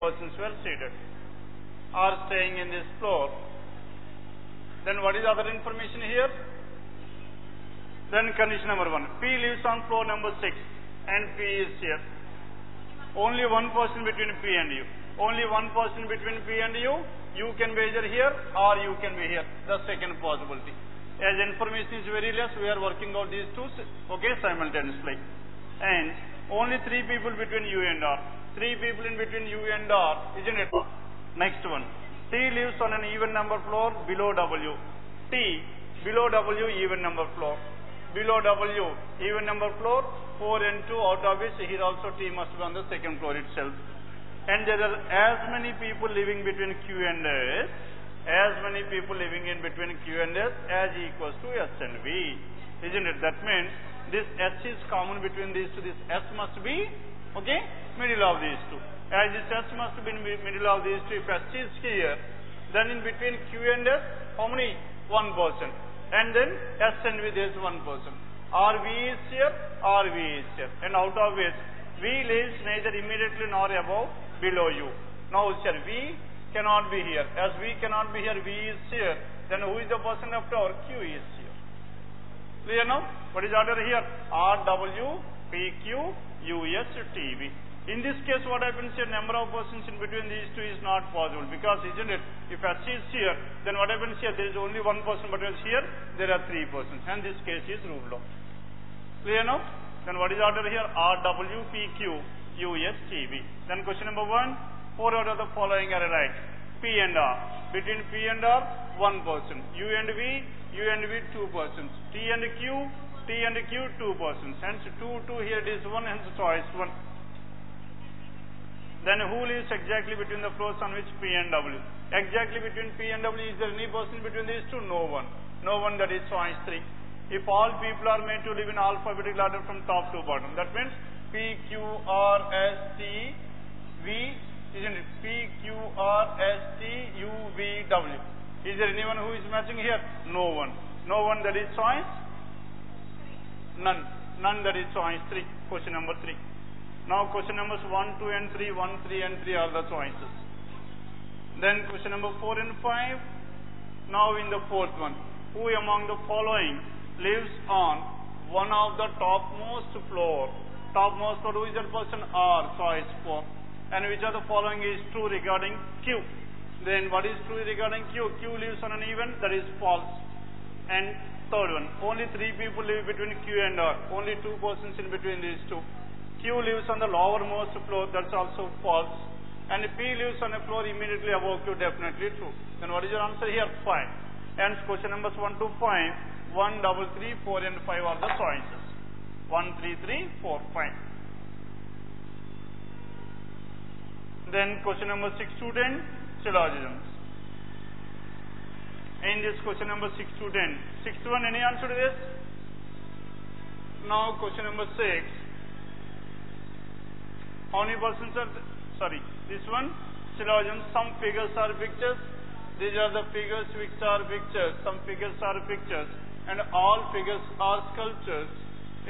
persons were seated or staying in this floor. Then what is the other information here? Then condition number 1. P lives on floor number 6 and P is here. Only one person between P and U. Only one person between P and U. You can be either here or you can be here. The second possibility. As information is very less, we are working out these two simultaneously. And only 3 people between U and R. 3 people in between U and R, isn't it? Next one. T lives on an even number floor below W. T below W even number floor. Below W even number floor, 4 and 2, out of which here also T must be on the second floor itself. And there are as many people living between Q and S, as many people living in between Q and S as equals to S and V. Isn't it? That means this S is common between these two. This S must be, middle of these two. As this S must be in middle of these two, if S is here, then in between Q and S, how many? One person. And then S and V, there is one person. RV is here, RV is here. And out of which V lives neither immediately nor above, below U. Now, sir, V cannot be here. As V cannot be here, V is here. Then who is the person after? Q is here. Clear now? What is order here? RW, PQ, US, TV. In this case, what happens here? Number of persons in between these two is not possible, because, isn't it? If S is here, then what happens here? There is only one person, but here there are 3 persons, and this case is ruled out. Clear now? Then what is order here? RW, PQ, US, TV. Then question number 1. 4 out of the following are right. P and R. Between P and R, 1 person. U and V, 2 persons. T and Q, 2 persons. Hence 2, here it is 1, hence choice 1. Then who lives exactly between the floors on which P and W? Exactly between P and W, is there any person between these two? No one. No one, that is choice 3. If all people are made to live in alphabetical order from top to bottom, that means P, Q, R, S, T, V, isn't it? P, Q, R, S, T, U, V, W. Is there anyone who is matching here? No one. No one, that is choice? None. None, that is choice 3. Question number 3. Now question numbers 1, 2 and 3, 1, 3 and 3 are the choices. Then question number 4 and 5. Now in the fourth one, who among the following lives on one of the topmost floor? Topmost floor, who is that person? R, choice 4. And which of the following is true regarding Q? Then what is true regarding Q? Q lives on an even, that is false. And third one, only 3 people live between Q and R. Only 2 persons in between these two. Q lives on the lowermost floor, that's also false. And P lives on a floor immediately above Q, definitely true. Then what is your answer here? 5. Hence question numbers 1 to 5, 1, 3, 3, 4 and 5 are the choices. 1, 3, 3, 4, 5. Then question number 6 to 10, syllogisms. In this question number 6 to 10, 6 to 1, any answer to this? Now question number 6. How many persons are, this one, syllogism, some figures are pictures, these are the figures which are pictures, some figures are pictures, and all figures are sculptures,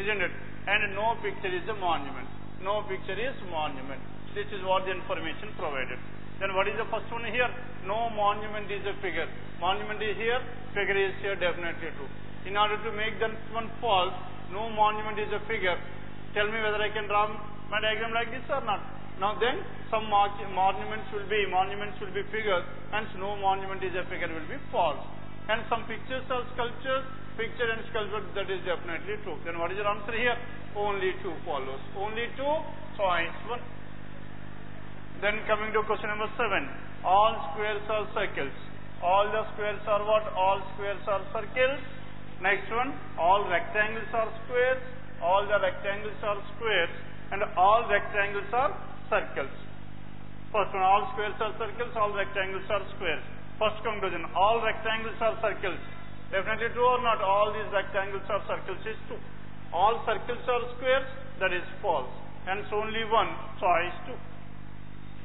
isn't it? And no picture is a monument. No picture is monument. This is what the information provided. Then what is the first one here? No monument is a figure. Monument is here, figure is here, definitely true. In order to make that one false, no monument is a figure. Tell me whether I can draw my diagram like this or not. Now then, some monuments will be figures, hence no monument is a figure, will be false. And some pictures are sculptures, picture and sculpture, that is definitely true. Then what is your answer here? Only 2 follows. Only 2, choice 1. Then coming to question number 7. All squares are circles. All the squares are what? All squares are circles. Next one, all rectangles are squares. All the rectangles are squares. And all rectangles are circles. First one, all squares are circles, all rectangles are squares. First conclusion, all rectangles are circles. Definitely true or not? All these rectangles are circles is true. All circles are squares, that is false. Hence only 1, choice 2.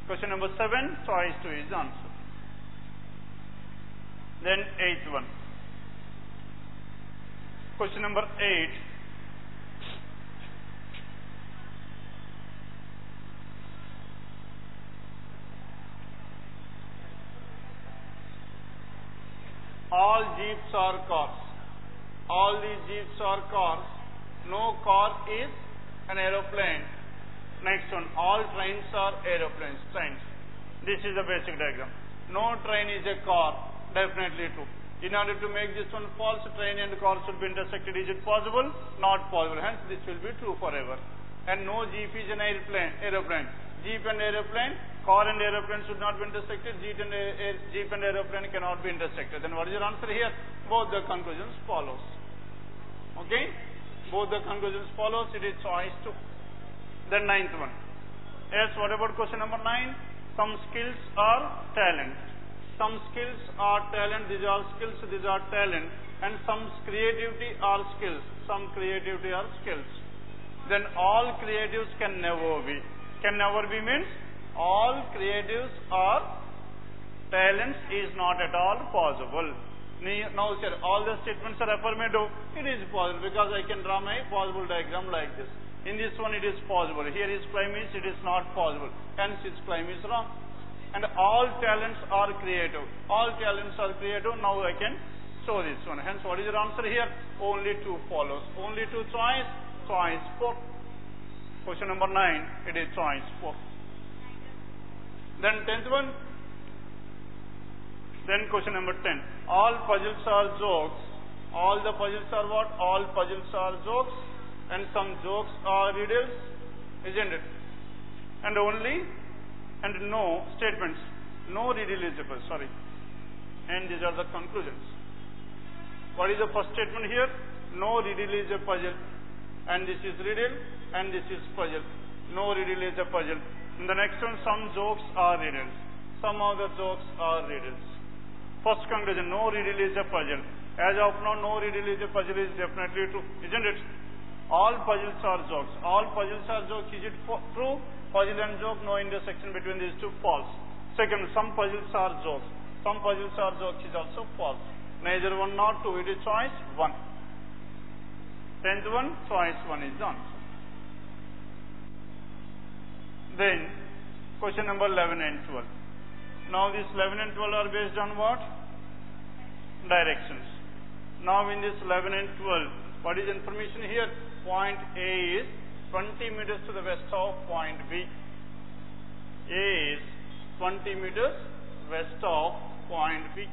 Question number 7, choice 2 is the answer. Then 8th one. Question number 8. All jeeps are cars. All these jeeps are cars. No car is an aeroplane. Next one, all trains are aeroplanes. Trains. This is the basic diagram. No train is a car. Definitely true. In order to make this one false, train and car should be intersected. Is it possible? Not possible. Hence, this will be true forever. And no jeep is an aeroplane. Jeep and aeroplane, car and aeroplane should not be intersected. Jeep and aeroplane cannot be intersected. Then what is your answer here? Both the conclusions follows. Okay? Both the conclusions follows. It is choice 2. Then ninth one. Yes, what about question number 9? Some skills are talent. Some skills are talent. These are skills. These are talent. And some creativity are skills. Some creativity are skills. Then all creatives can never be. Can never be means all creatives are talents is not at all possible. Now sir, all the statements are affirmative. It is possible because I can draw my possible diagram like this. In this one it is possible. Here is claim is it is not possible. Hence its claim is wrong. And all talents are creative. All talents are creative. Now I can show this one. Hence what is your answer here? Only 2 follows. Only 2 choice. Choice 4. Question number 9, it is choice 4. Then 10th one. Then question number 10. All puzzles are jokes. All the puzzles are what? All puzzles are jokes. And some jokes are riddles. Isn't it? And only and no statements. No riddle is a puzzle. Sorry. And these are the conclusions. What is the first statement here? No riddle is a puzzle. And this is riddle. And this is puzzle. No riddle is a puzzle. In the next one, some jokes are riddles. Some of the jokes are riddles. First conclusion, no riddle is a puzzle. As of now, no riddle is a puzzle is definitely true. Isn't it? All puzzles are jokes. All puzzles are jokes. Is it true? Puzzle and joke, no intersection between these two, false. Second, some puzzles are jokes. Some puzzles are jokes is also false. Neither one nor two. It is choice 1. 10th one, choice 1 is the answer. Then, question number 11 and 12. Now, these 11 and 12 are based on what? Directions. Now, in this 11 and 12, what is information here? Point A is 20 meters to the west of point B. A is 20 meters west of point B.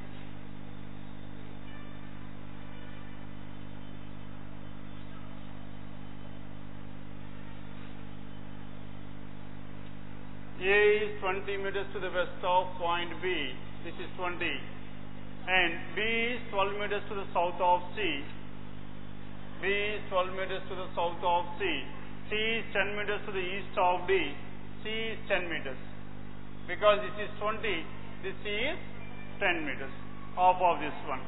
A is 20 meters to the west of point B. This is 20. And B is 12 meters to the south of C. B is 12 meters to the south of C. C is 10 meters to the east of D. C is 10 meters. Because this is 20, this C is 10 meters off of this one.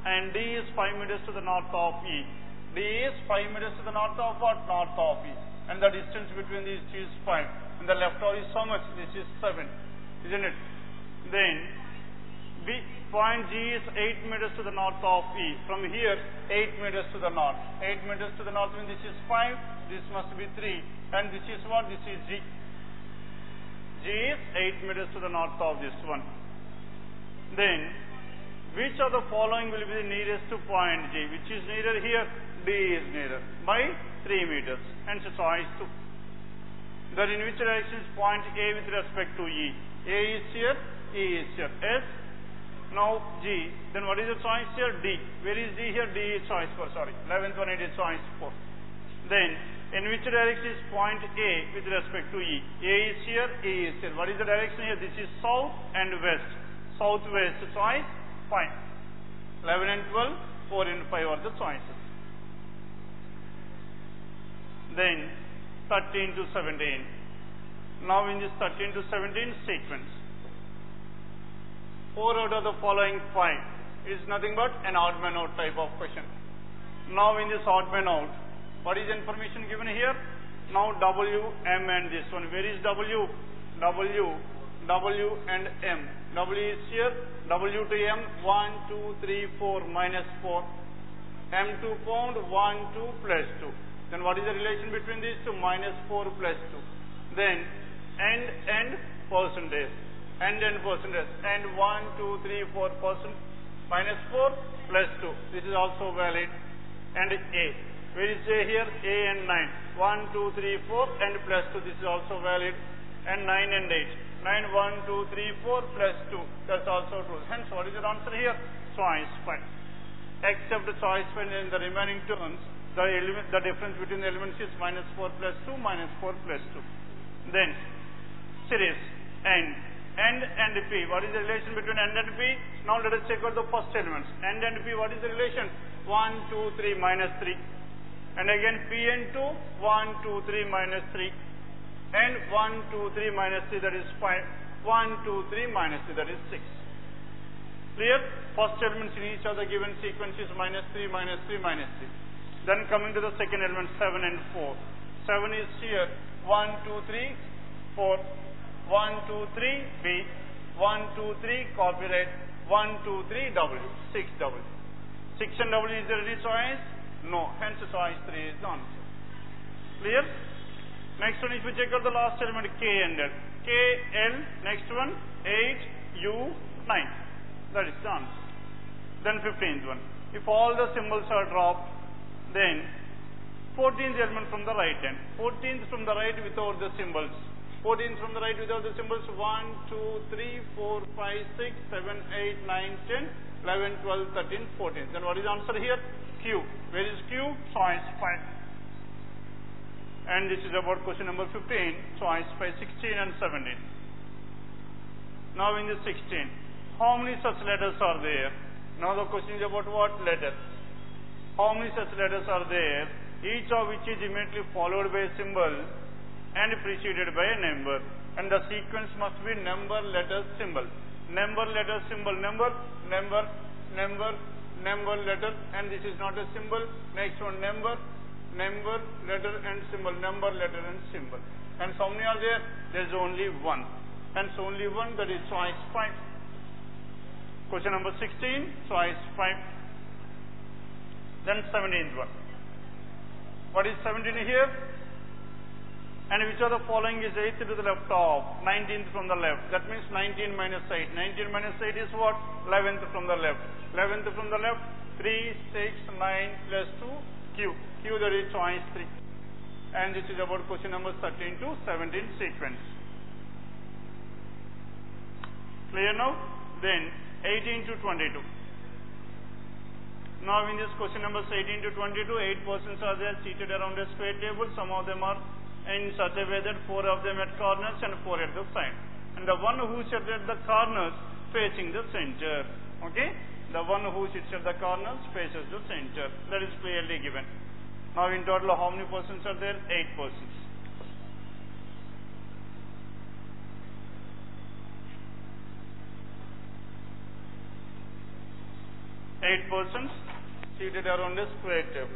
And D is 5 meters to the north of E. D is 5 meters to the north of what? North of E. And the distance between these two is 5. And the left of is so much. This is 7. Isn't it? Then, point G is 8 meters to the north of E. From here, 8 meters to the north. 8 meters to the north means this is 5. This must be 3. And this is what? This is G. G is 8 meters to the north of this one. Then, which of the following will be the nearest to point G? Which is nearer here? D is nearer. By 3 meters. Hence, choice 2. Then in which direction is point A with respect to E? A is here, E is here. S, now G. Then what is the choice here? D. Where is D here? D is choice 4, sorry. 11th one it is choice 4. Then, in which direction is point A with respect to E? A is here, E is here. What is the direction here? This is south and west. Southwest, choice 5. 11 and 12, 4 and 5 are the choices. Then, 13 to 17. Now in this 13 to 17 sequence, 4 out of the following 5 is nothing but an odd man out type of question. Now in this odd man out, what is information given here? Now W, M and this one. Where is W? W, W and M. W is here, W to M, 1, 2, 3, 4, minus 4. M to pound, 1, 2, plus 2. Then what is the relation between these two? Minus 4 plus 2. Then and percentage. And percentage. And 1, 2, 3, 4%. minus 4 plus 2. This is also valid. And A. Where is A here? A and 9. 1, 2, 3, 4 and plus 2. This is also valid. And 9 and 8. 9, 1, 2, 3, 4 plus 2. That's also true. Hence, what is your answer here? Choice 5. Except the choice 5 in the remaining terms, the difference between the elements is minus 4 plus 2, minus 4 plus 2. Then, series N and P. What is the relation between N and P? Now let us check out the first elements. N and P, what is the relation? 1, 2, 3, minus 3. And again P and 2, 1, 2, 3, minus 3. And 1, 2, 3, minus 3, that is 5. 1, 2, 3, minus 3, that is 6. Clear? First elements in each of the given sequence is minus 3, minus 3, minus 3. Then coming to the second element, 7 and 4. 7 is here. 1, 2, 3, 4. 1, 2, 3, B. 1, 2, 3, copyright. 1, 2, 3, W. 6 W. 6 and W, is there any choice? No. Hence choice 3 is the answer. Clear? Next one, if you check out the last element, K and L. K, L, next one, 8, U, 9. That is the answer. Then 15th one. If all the symbols are dropped, then 14th element from the right hand. 14th from the right without the symbols. 14th from the right without the symbols. 1, 2, 3, 4, 5, 6, 7, 8, 9, 10, 11, 12, 13, 14. Then what is the answer here? Q. Where is Q? Choice 5. And this is about question number 15. Choice 5, 16 and 17. Now in the 16. How many such letters are there? Now the question is about what letter? How many such letters are there? Each of which is immediately followed by a symbol and preceded by a number. And the sequence must be number, letter, symbol. Number, letter, symbol, number, number, number, number, letter, and this is not a symbol. Next one, number, number, letter and symbol, number, letter and symbol. And how many are there? There is only one. Hence only one, that is choice 5. Question number 16, choice 5. Then 17th one. What is 17 here? And which of the following is 8th to the left of 19th from the left? That means 19 minus 8. 19 minus 8 is what? 11th from the left. 11th from the left, 3, 6, 9 plus 2, Q. Q, that is choice 3. And this is about question number 13 to 17 sequence. Clear now? Then 18 to 22. Now in this question numbers 18 to 22, 8 persons are there seated around a square table. Some of them are in such a way that 4 of them at corners and 4 at the side. And the one who sits at the corners facing the center. Okay? The one who sits at the corners faces the center. That is clearly given. Now in total, how many persons are there? 8 persons. Eight persons seated around a square table.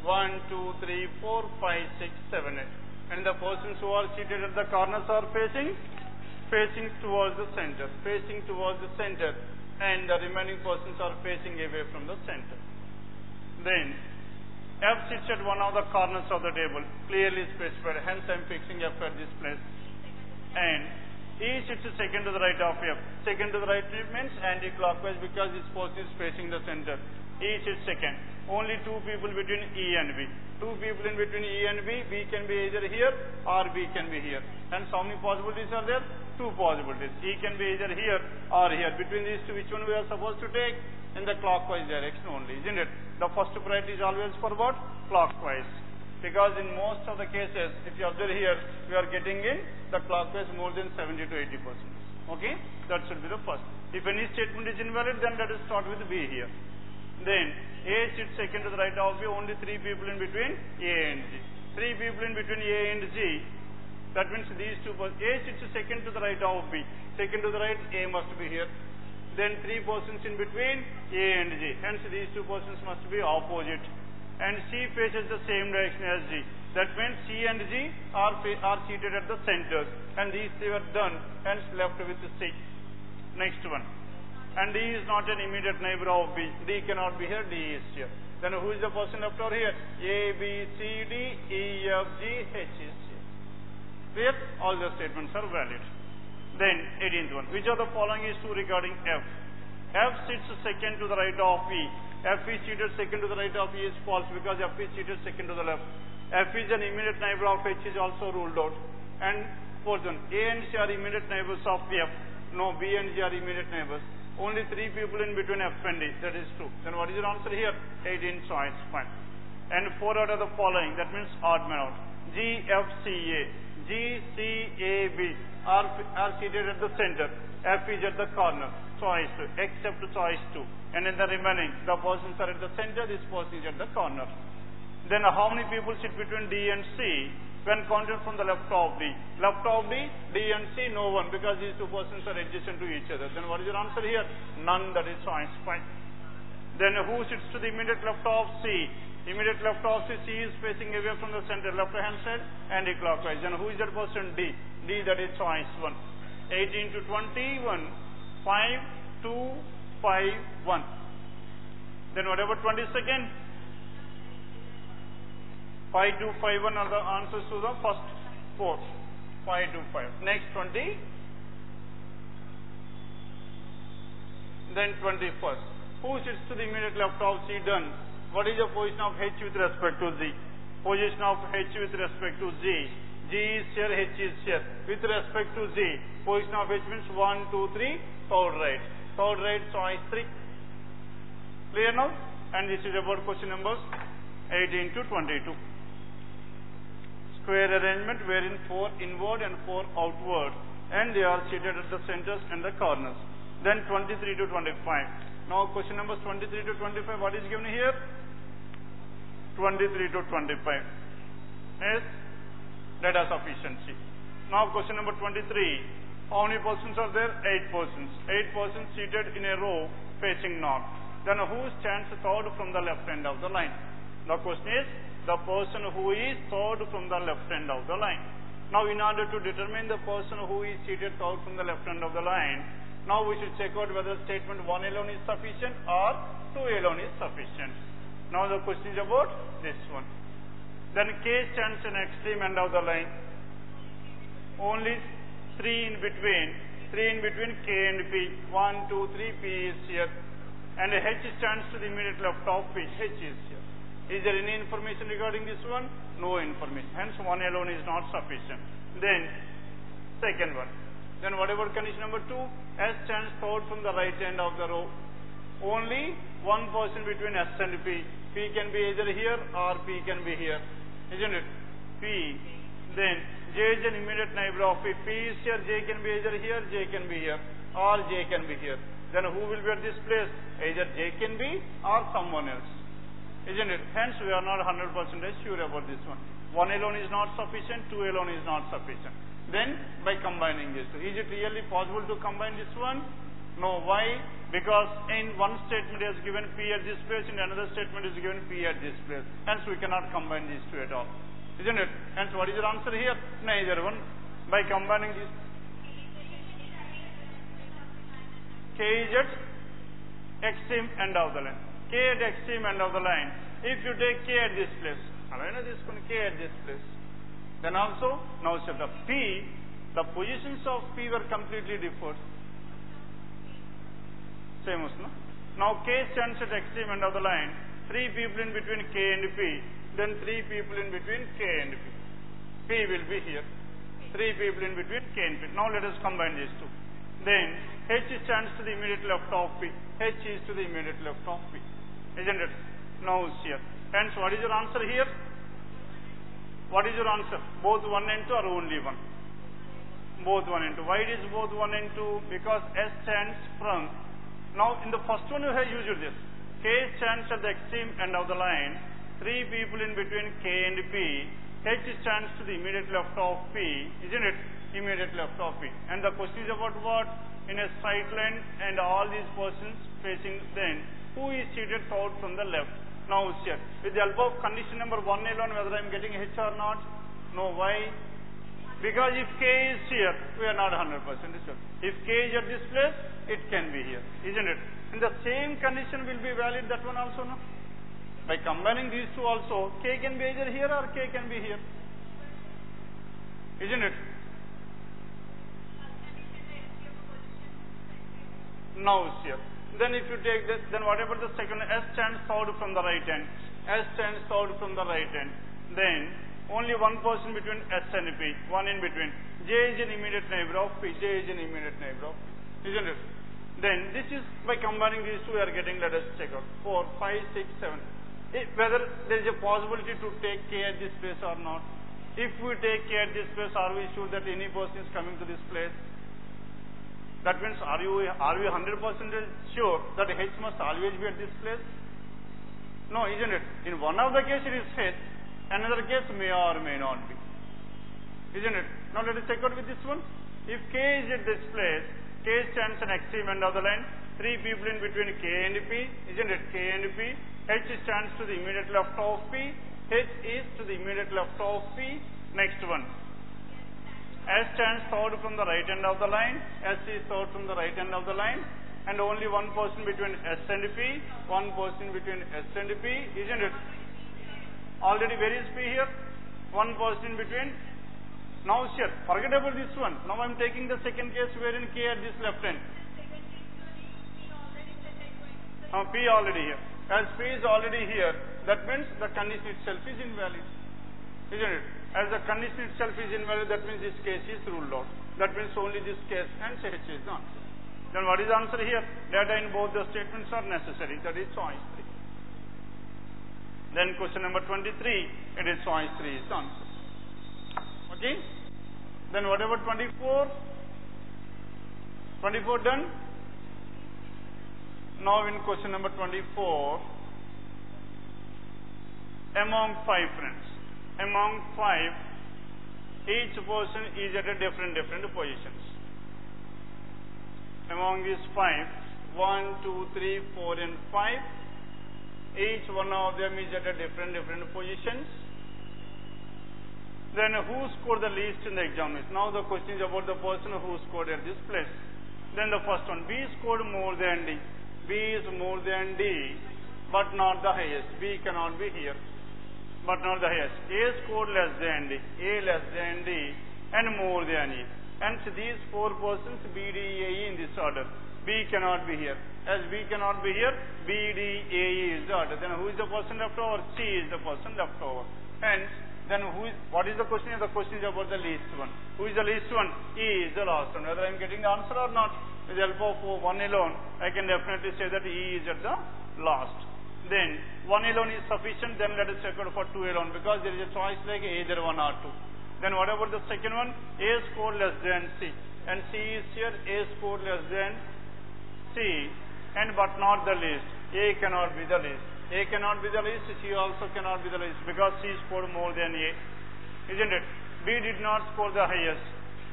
1, 2, 3, 4, 5, 6, 7, 8. And the persons who are seated at the corners are facing towards the center. Facing towards the center. And the remaining persons are facing away from the center. Then, F sits at one of the corners of the table. Clearly specified. Hence I am fixing F at this place. And E sits second to the right of F. Second to the right means anti-clockwise because this post is facing the center. E sits second. Only 2 people between E and B. 2 people in between E and B. B can be either here or B can be here. And how many possibilities are there? 2 possibilities. E can be either here or here. Between these two, which one we are supposed to take? In the clockwise direction only, isn't it? The first priority is always for what? Clockwise. Because in most of the cases, if you observe here, we are getting in the clockwise more than 70 to 80%. Okay? That should be the first. If any statement is invalid, then let us start with B here. Then, A sits second to the right of B, only 3 people in between A and G. 3 people in between A and G, that means these 2 persons. A sits second to the right of B. Second to the right, A must be here. Then 3 persons in between A and G. Hence, these 2 persons must be opposite. And C faces the same direction as G. That means C and G are seated at the center. And these 3 were done, hence left with C. Next one. And D is not an immediate neighbor of B. D cannot be here, D is here. Then who is the person left over here? A, B, C, D, E, F, G, H is here. Clear? All the statements are valid. Then 18th one. Which of the following is true regarding F? F sits second to the right of E. F is seated second to the right of E is false because F is seated second to the left. F is an immediate neighbor of H is also ruled out. And fourth one. A and C are immediate neighbors of F. No, B and G are immediate neighbors. Only 3 people in between F and D. That is true. Then what is your answer here? 18 choice. Fine. And 4 out of the following. That means odd man out. G, F, C, A. G, C, A, B are seated at the center. F is at the corner. Choice 2. Except choice 2. And in the remaining, the persons are at the center. This person is at the corner. Then how many people sit between D and C? When counted from the left of D. Left of D, D and C, no one, because these two persons are adjacent to each other. Then what is your answer here? None, that is choice. Fine. Then who sits to the immediate left of C? Immediate left of C, C is facing away from the center, left hand side, anti-clockwise. Then who is that person? D. D, that is choice 1. 18 to 21, 5, 2, 5, 1. Then what about 22nd? 5, 2, 5, 1 are the answers to the first 4. 5, 2, 5. Next 20. Then 21st. Who sits to the immediate left of C? Done. What is the position of H with respect to Z? Position of H with respect to Z. G is here, H is here. With respect to Z, position of H means 1, 2, 3, third right. Third right, choice 3. Clear now? And this is about question numbers 18 to 22. Square arrangement wherein 4 inward and 4 outward, and they are seated at the centers and the corners. Then 23 to 25. Now question numbers 23 to 25, what is given here? 23 to 25 is data sufficiency. Now question number 23. How many persons are there? 8 persons. 8 persons seated in a row facing north. Then who stands third from the left end of the line? The question is the person who is third from the left end of the line. Now in order to determine the person who is seated third from the left end of the line, now we should check out whether statement 1 alone is sufficient or 2 alone is sufficient. Now the question is about this one. Then K stands in extreme end of the line. Only 3 in between K and P. 1, 2, 3, P is here. And H stands to the immediate left of P. H is here. Is there any information regarding this one? No information. Hence 1 alone is not sufficient. Then second one. Then what about condition number 2? S stands third from the right end of the row. Only one person between S and P. P can be either here or P can be here. Isn't it? P. Then J is an immediate neighbor of P. P is here. J can be either here, J can be here, or J can be here. Then who will be at this place? Either J can be or someone else. Isn't it? Hence we are not 100% sure about this one. 1 alone is not sufficient, 2 alone is not sufficient. Then by combining these two. Is it really possible to combine this one? No. Why? Because in one statement is given P at this place, in another statement is given P at this place. Hence we cannot combine these two at all. Isn't it? Hence what is your answer here? Neither one. By combining these, K is at extreme end of the line. K at extreme end of the line. If you take K at this place, K at this place, then also now set up P, the positions of P were completely different. Same as no? Now K stands at extreme end of the line. 3 people in between K and P, then 3 people in between K and P. P will be here. 3 people in between K and P. Now let us combine these two. Then H stands to the immediate left of P. H is to the immediate left of P. Isn't it? Now it's here. Hence what is your answer here? What is your answer? Both 1 and 2 or only 1? Both 1 and 2. Why it is both 1 and 2? Because S stands from. Now in the first one you have used this. K stands at the extreme end of the line. 3 people in between K and P. H stands to the immediate left of P. Isn't it? Immediate left of P. And the question is about what? In a straight line and all these persons facing then. Who is seated third from the left? Now here. With the help of condition number 1 alone, whether I am getting H or not? No. Why? Because if K is here, we are not 100% sure. If K is at this place, it can be here. Isn't it? And the same condition will be valid that one also, no? By combining these two also, K can be either here or K can be here. Isn't it? Now here. Then if you take this, then whatever the second S stands third from the right hand, S stands third from the right hand, then only one person between S and P, one in between. J is an immediate neighbor of P, J is an immediate neighbor of P, isn't it? Then this is by combining these two we are getting, let us check out, 4, 5, 6, 7. Whether there is a possibility to take K at this place or not. If we take K at this place, are we sure that any person is coming to this place? That means, are we 100% sure that H must always be at this place? No, isn't it? In one of the cases it is H, another case may or may not be. Isn't it? Now let us check out with this one. If K is at this place, K stands an extreme end of the line, 3 people in between K and P, isn't it? K and P. H stands to the immediate left of P, H is to the immediate left of P. Next one. S stands third from the right end of the line, S is third from the right end of the line, and only one person between S and P, one person between S and P, isn't it? Already where is P here? One person between. Now here, forget about this one. Now I am taking the second case wherein K at this left end. P already here. As P is already here, that means the condition itself is invalid, isn't it? As the condition itself is invalid, that means this case is ruled out. That means only this case and H is the answer. Then what is the answer here? Data in both the statements are necessary. That is choice 3. Then question number 23, it is choice 3 is the answer. Okay? Then what about 24? 24 done? Now in question number 24, among 5 friends, among 5, each person is at a different positions. Among these 5, 1, 2, 3, 4 and 5, each one of them is at a different positions. Then who scored the least in the examination? Now the question is about the person who scored at this place. Then the first one, B scored more than D. B is more than D, but not the highest. B cannot be here, but not the highest. A scored less than D, A less than D, and more than E. And so these 4 persons, B, D, A, E in this order. B cannot be here. As B cannot be here, B, D, A, E is the order. Then who is the person left over? C is the person left over. Hence, then what is the question? The question is about the least one. Who is the least one? E is the last one. Whether I am getting the answer or not, with the help of 1 alone, I can definitely say that E is at the last. Then 1 alone is sufficient. Then let us check out for 2 alone, because there is a choice like either 1 or 2. Then what about the second one? A scored less than C, and C is here. A scored less than C, and but not the least. A cannot be the least. A cannot be the least. C also cannot be the least, because C scored more than A, isn't it? B did not score the highest.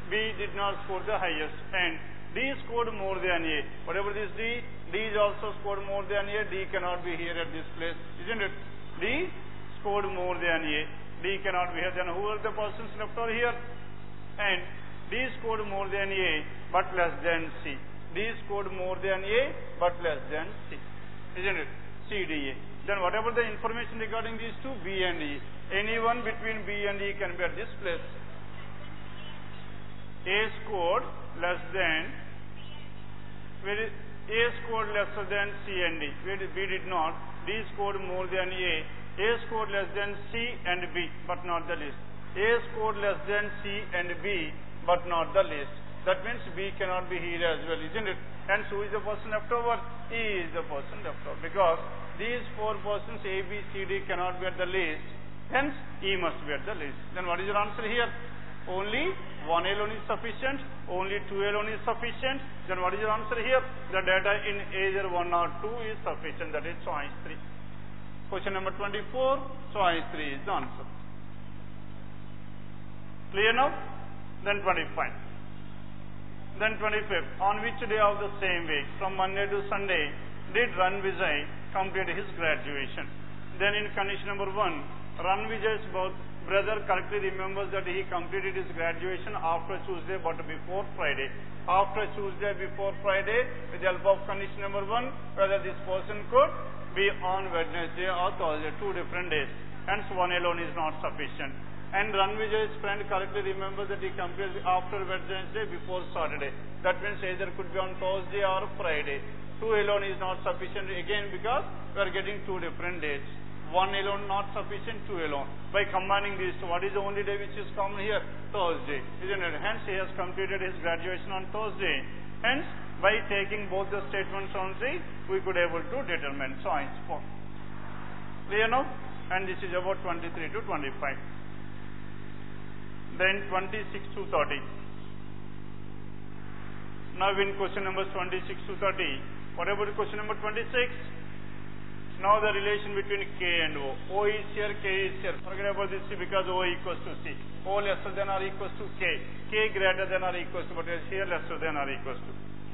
B did not score the highest, and D scored more than A. Whatever this D is also scored more than A. D cannot be here at this place, isn't it? D scored more than A. D cannot be here. Then who are the persons left over here? And D scored more than A, but less than C. D scored more than A, but less than C, isn't it? C, D, A. Then whatever the information regarding these two, B and E. Anyone between B and E can be at this place. A scored less than, A scored lesser than C and D. B did not. D scored more than A. A scored less than C and B, but not the least. A scored less than C and B, but not the least. That means B cannot be here as well, isn't it? And who is the person left over? E is the person left over. Because these 4 persons, A, B, C, D, cannot be at the least. Hence, E must be at the least. Then what is your answer here? Only 1 alone is sufficient. Only 2 alone is sufficient. Then what is your answer here? The data in either 1 or 2 is sufficient. That is choice 3. Question number 24, choice 3 is the answer. Clear now? Then 25. Then 25th, on which day of the same week, from Monday to Sunday, did Ranvijay complete his graduation? Then in condition number 1, Ranvijay's brother correctly remembers that he completed his graduation after Tuesday but before Friday. After Tuesday before Friday, with the help of condition number 1, whether this person could be on Wednesday or Thursday, 2 different days. Hence 1 alone is not sufficient. And Ranvijay's friend correctly remembers that he completed after Wednesday before Saturday. That means either could be on Thursday or Friday. 2 alone is not sufficient again because we are getting 2 different dates. 1 alone not sufficient, 2 alone. By combining these two, what is the only day which is common here? Thursday, isn't it? Hence he has completed his graduation on Thursday. Hence, by taking both the statements only, we could able to determine choice 4. Clear now? And this is about 23 to 25. Then 26 to 30. Now in question numbers 26 to 30. What about question number 26? Now the relation between K and O. O is here, K is here. Forget about this because O equals to C. O lesser than or equals to K. K greater than or equals to, but here lesser than or equals to.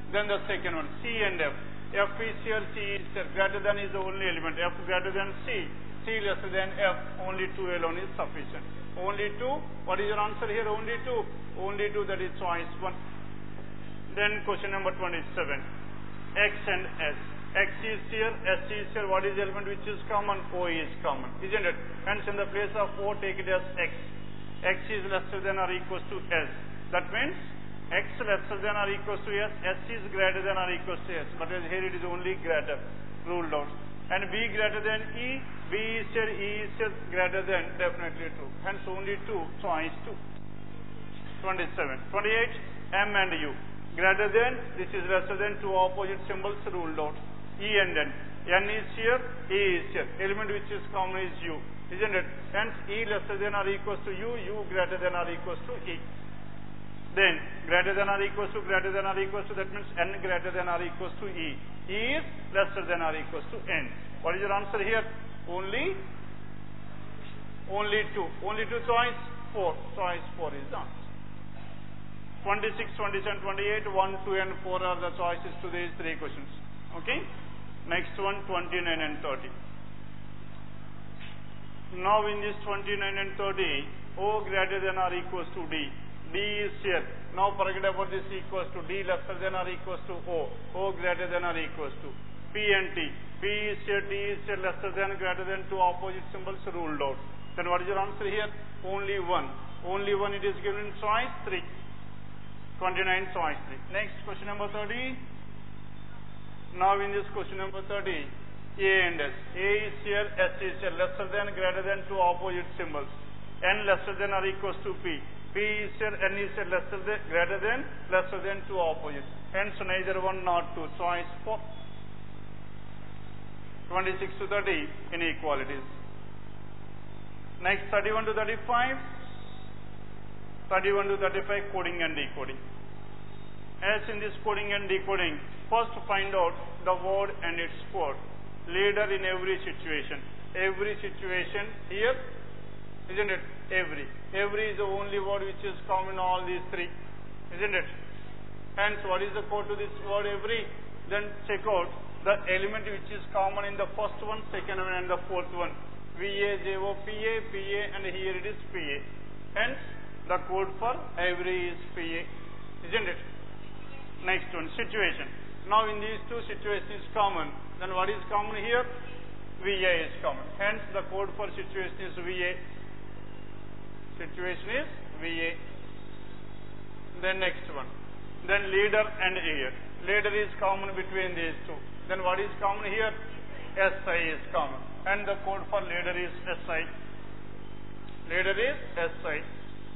Then the second one, C and F. F is here, C is here. Greater than is the only element. F greater than C. C lesser than F. Only 2 alone is sufficient. Only 2. What is your answer here? Only 2. Only 2, that is choice 1. Then question number 27. X and S. X is here, S is here. What is the element which is common? O is common, isn't it? Hence in the place of O, take it as X. X is lesser than or equals to S. That means X lesser than or equals to S. S is greater than or equals to S. But here it is only greater. Ruled out. And B greater than E. B is here, E is here, greater than, definitely true. Hence only 2, choice 2. 27. 28, M and U. Greater than, this is lesser than, 2 opposite symbols ruled out. E and N. N is here, E is here. Element which is common is U, isn't it? Hence E lesser than or equals to U, U greater than or equals to E. Then greater than or equals to, greater than or equals to, that means N greater than or equals to E. E is lesser than or equals to N. What is your answer here? Only 2. Only 2 choice 4. Choice 4 is the answer. 26, 27, 28, 1, 2 and 4 are the choices to these 3 questions. Okay. Next one, 29 and 30. Now in this 29 and 30, O greater than or equals to D. D is here. Now forget about this equals to D lesser than or equals to O. O greater than or equals to. P and T. P is here, T is here, lesser than, greater than, 2 opposite symbols ruled out. Then what is your answer here? Only 1. Only 1 it is given in choice 3. 29 choice 3. Next question number 30. Now in this question number 30, A and S. A is here, S is here, lesser than, greater than, 2 opposite symbols. N lesser than or equals to P. P is here, N is here, lesser than, greater than, 2 opposites. Hence neither 1 nor 2. Choice 4. 26 to 30, inequalities. Next 31 to 35. 31 to 35, coding and decoding. As in this coding and decoding, first find out the word and its code. Leader in every situation. Every situation here, isn't it? Every. Every is the only word which is common in all these 3, isn't it? Hence, what is the code to this word every? Then check out the element which is common in the first one, second one and the fourth one. VA, JO, PA, PA and here it is PA. Hence, the code for every is PA, isn't it? Next one, situation. Now in these 2 situations is common. Then what is common here? VA is common. Hence, the code for situation is VA. Situation is VA. Then next one. Then leader and ear. Leader is common between these 2. Then what is common here? SI is common. And the code for leader is SI. Leader is SI.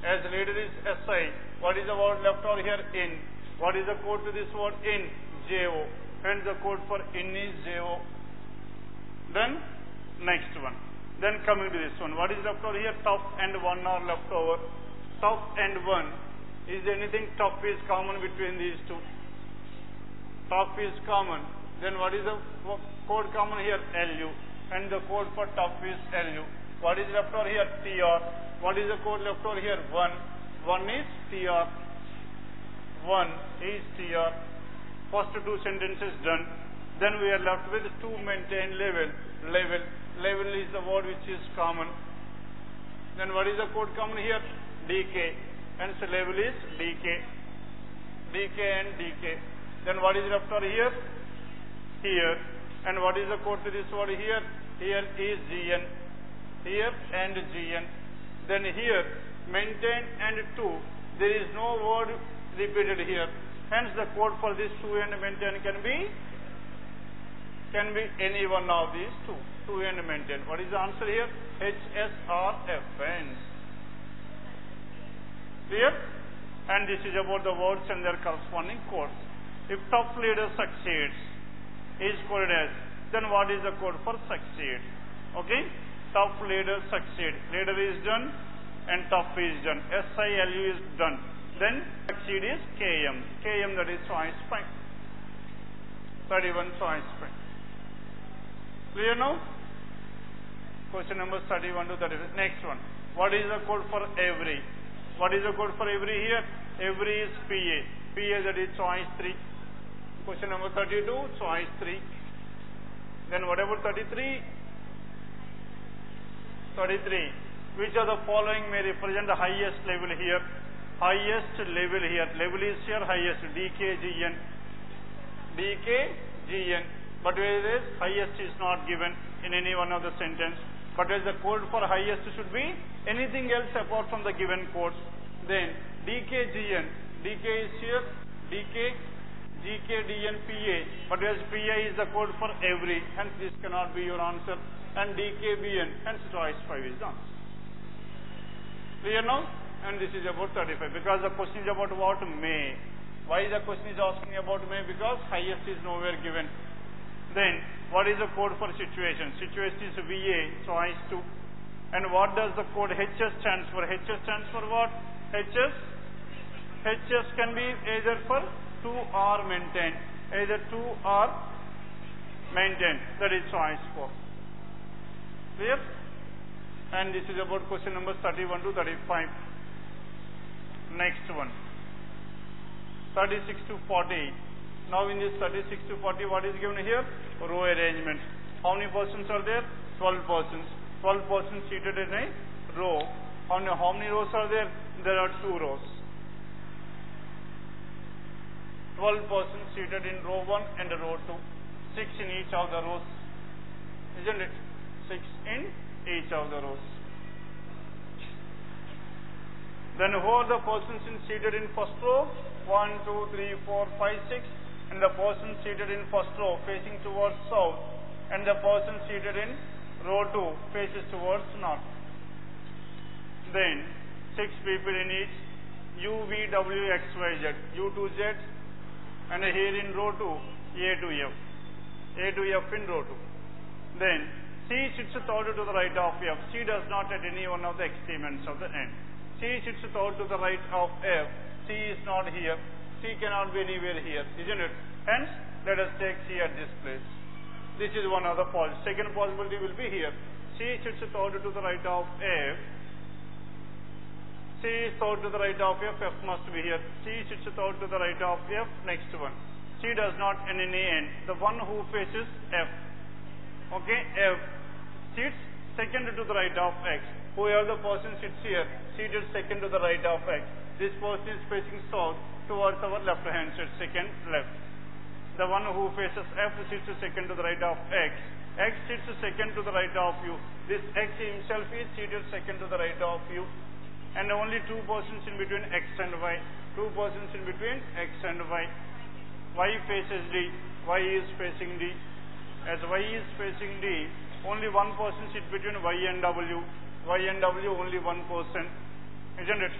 As leader is SI, what is the word left over here? In. What is the code to this word? In. JO. Hence the code for in is JO. Then next one. Then coming to this one. What is left over here? Tough and 1 are left over. Tough and 1. Is anything tough is common between these 2? Tough is common. Then what is the code common here? LU. And the code for tough is LU. What is left over here? TR. What is the code left over here? 1. 1 is TR. 1 is TR. First 2 sentences done. Then we are left with to maintain level. Level is the word which is common. Then what is the code common here? DK. Hence level is DK. DK and DK. Then what is left over here? Here. And what is the code to this word here? Here is GN. Here and GN. Then here, maintain and 2, there is no word repeated here. Hence the code for this 2 and maintain can be any one of these 2 and maintain. What is the answer here? HSRFN. Clear? And this is about the words and their corresponding codes. If tough leader succeeds is coded as, then what is the code for succeed? Okay? Tough leader succeed. Leader is done and tough is done. SILU is done. Then succeed is KM. KM, that is choice 5. 31 choice 5. Clear now? Question number 31 to 35. Next one. What is the code for every? What is the code for every here? Every is PA. PA, that is choice 3. Question number 32, choice 3. Then what about 33? 33. Which of the following may represent the highest level here? Highest level here. Level is here highest. DKGN. DKGN. But whereas highest is not given in any one of the sentence. But as the code for highest should be anything else apart from the given codes. Then DKGN. DK is here. DK. GKDN PA. But as PA is the code for every. Hence this cannot be your answer. And DKBN. Hence choice 5 is the answer. Clear now? And this is about 35. Because the question is about what? May. Why the question is asking about may? Because highest is nowhere given. Then, what is the code for situation? Situation is VA, choice 2. And what does the code HS stands for? HS stands for what? HS can be either for 2 or maintain. Either 2 or maintain. That is choice 4. Clear? And this is about question number 31 to 35. Next one. 36 to 40. Now in this 36 to 40, what is given here? Row arrangement. How many persons are there? 12 persons. 12 persons seated in a row. How many rows are there? There are 2 rows. 12 persons seated in row 1 and row 2. 6 in each of the rows. Isn't it? 6 in each of the rows. Then who are the persons seated in first row? 1, 2, 3, 4, 5, 6. And the person seated in first row facing towards south. And the person seated in row 2 faces towards north. Then 6 people in each. U, V, W, X, Y, Z. U to Z. And here in row 2, A to F. A to F in row 2. Then C sits third to the right of F. C does not at any one of the extremities of the end. C sits third to the right of F. C is not here. C cannot be anywhere here, isn't it? Hence, let us take C at this place. This is one of the possibilities. Second possibility will be here. C sits third to the right of F. C is third to the right of F. F must be here. C sits third to the right of F. Next one. C does not in any end. The one who faces F. Okay, F sits second to the right of X. Whoever the person sits here, seated second to the right of X. This person is facing south towards our left hand side, second left. The one who faces F sits second to the right of X. X sits second to the right of U. This X himself is seated second to the right of U. And only 2 persons in between X and Y. 2 persons in between X and Y. Y faces D. Y is facing D. As Y is facing D, only 1 person sits between Y and W. Y and W, only 1 person. Isn't it?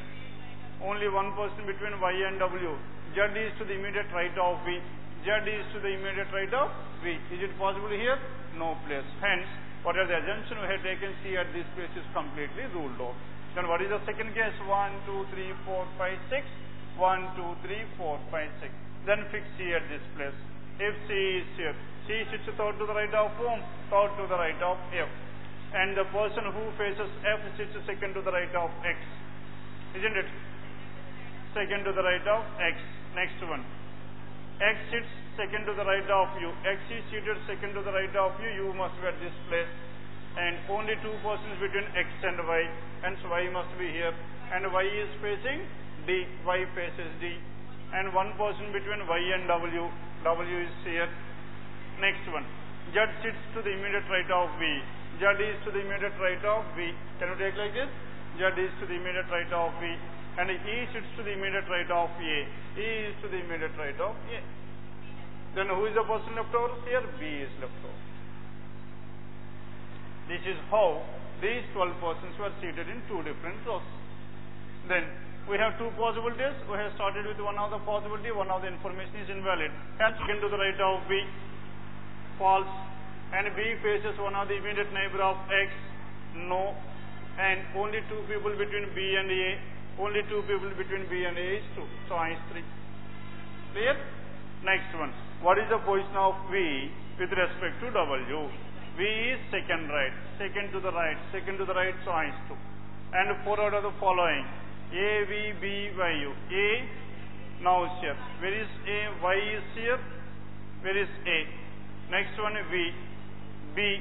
Only 1 person between Y and W. Z is to the immediate right of V. Z is to the immediate right of V. Is it possible here? No place. Hence, whatever the assumption we have taken, C at this place is completely ruled out. Then what is the second case? 1, 2, 3, 4, 5, 6. 1, 2, 3, 4, 5, 6. Then fix C at this place. If C is here, C sits third to the right of whom? Third to the right of F. And the person who faces F sits second to the right of X. Isn't it? Second to the right of X. Next one. X sits second to the right of U. X is seated second to the right of U. U must be at this place. And only 2 persons between X and Y. Hence Y must be here. And Y is facing D. Y faces D. And 1 person between Y and W. W is here. Next one. Z sits to the immediate right of V. Z is to the immediate right of V. Can you take like this? Z is to the immediate right of V, and E sits to the immediate right of A. E is to the immediate right of A. Then who is the person left over here? B is left over. This is how these 12 persons were seated in two different rows. Then we have two possibilities. We have started with one of the possibility, one of the information is invalid. Hence, second to the right of B, false, and B faces one of the immediate neighbor of X, no, and only two people between B and A, only two people between B and A is 2, choice 3. Clear? Next one, what is the position of V with respect to W? V is second right, second to the right, choice 2. And 4 out of the following, A, V, B, Y, U. A, now is here. Where is A? Y is here. Where is A? Next one, V, B,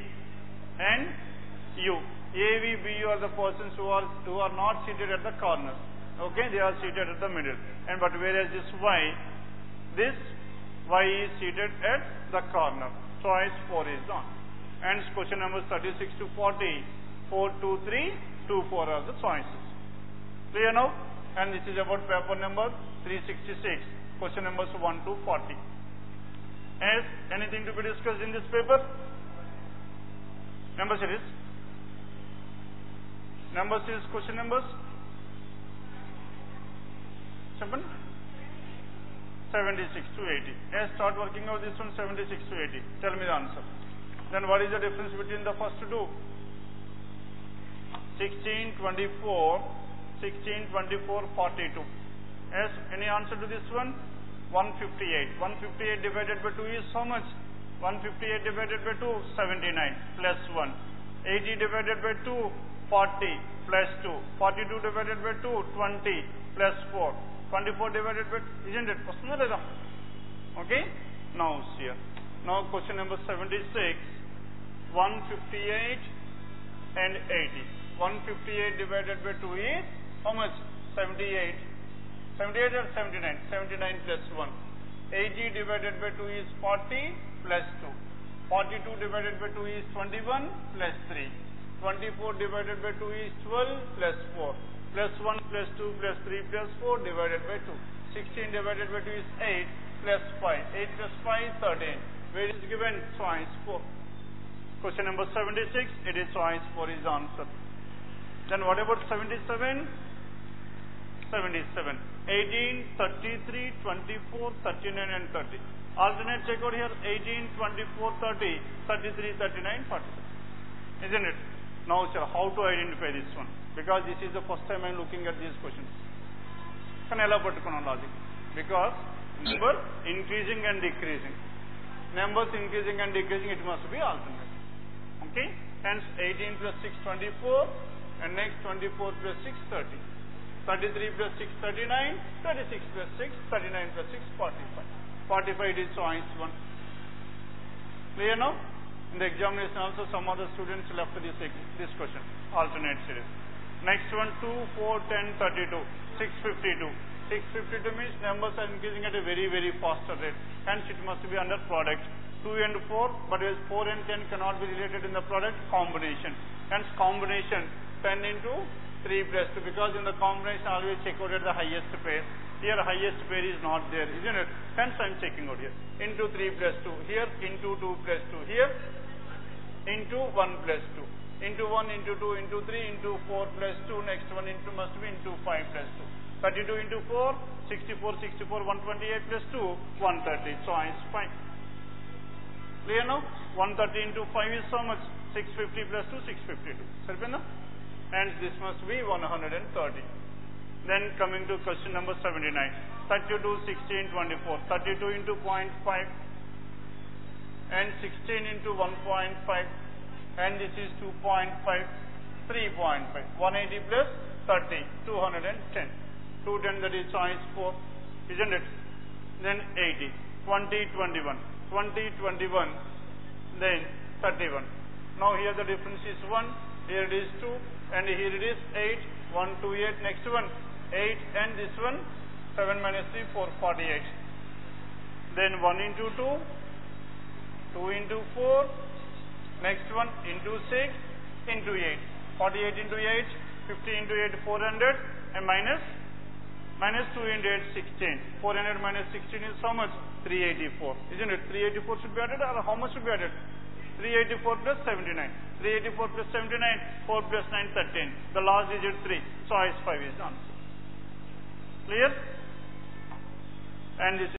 and U. A, V, B, U are the persons who are not seated at the corner. Okay, they are seated at the middle. And but whereas this Y is seated at the corner. Choice 4 is on. And question number 36 to 40, 4, 2, 3, 2, 4 are the choices. Clear now? And this is about paper number 366, question numbers 1 to 40. As anything to be discussed in this paper? Number series? Number series question numbers? 7? 76 to 80. As start working out this one, 76 to 80. Tell me the answer. Then what is the difference between the first two? 16, 24, 16, 24, 42. Yes, any answer to this one? 158. 158 divided by 2 is how much? 158 divided by 2, 79 plus 1. 80 divided by 2, 40 plus 2. 42 divided by 2, 20 plus 4. 24 divided by, isn't it? Okay? Now here. Now question number 76. 158 and 80. 158 divided by 2 is how much? 78. 78 or 79? 79 plus 1. 80 divided by 2 is 40 plus 2. 42 divided by 2 is 21 plus 3. 24 divided by 2 is 12 plus 4. Plus 1 plus 2 plus 3 plus 4 divided by 2. 16 divided by 2 is 8 plus 5. 8 plus 5 13. Where is given? Choice 4. Question number 76, it is choice 4 is the answer. Then what about 77? 77. 18, 33, 24, 39 and 30. Alternate check out here. 18, 24, 30, 33, 39, 40. Isn't it? Now sir, how to identify this one? Because this is the first time I am looking at these questions. Can I elaborate on logic? Because number increasing and decreasing. Numbers increasing and decreasing, it must be alternate. Okay? Hence 18 plus 6, 24, and next 24 plus 6, 30. 33 plus 6, 39, 36 plus 6, 39 plus 6, 45. 45 is choice 1. Clear now? In the examination also some of the students left this question, alternate series. Next one, 2, 4, 10, 32, 652. 652 means numbers are increasing at a very, very faster rate. Hence it must be under product. 2 and 4, but as 4 and 10 cannot be related in the product, combination. Hence combination 10 into 3 plus 2, because in the combination always check out at the highest pair. Here highest pair is not there, isn't it? Hence I am checking out here. Into 3 plus 2, here into 2 plus 2, here into 1 plus 2. Into 1, into 2, into 3, into 4 plus 2, next one into must be into 5 plus 2. 32 into 4, 64, 64, 128 plus 2, 130. Choice 5. Clear now? 130 into 5 is so much? 650 plus 2, 652. Sarpena? Hence this must be 130. Then coming to question number 79. 32, 16, 24. 32 into 0.5 and 16 into 1.5. And this is 2.5, 3.5, 180 plus 30, 210. 210, that is choice 4, isn't it? Then 80, 20, 21, 20, 21, then 31. Now here the difference is 1, here it is 2, and here it is 8, 1, 2, 8, next one, 8, and this one, 7 minus 3, 4, 48. Then 1 into 2, 2 into 4, next one into 6 into 8. 48 into 8, 50 into 8, 400, and minus 2 into 8, 16. 400 minus 16 is how much? 384. Isn't it? 384 should be added, or how much should be added? 384 plus 79. 384 plus 79, 4 plus 9, 13. The last digit 3. Choice 5 is the answer. Clear? And this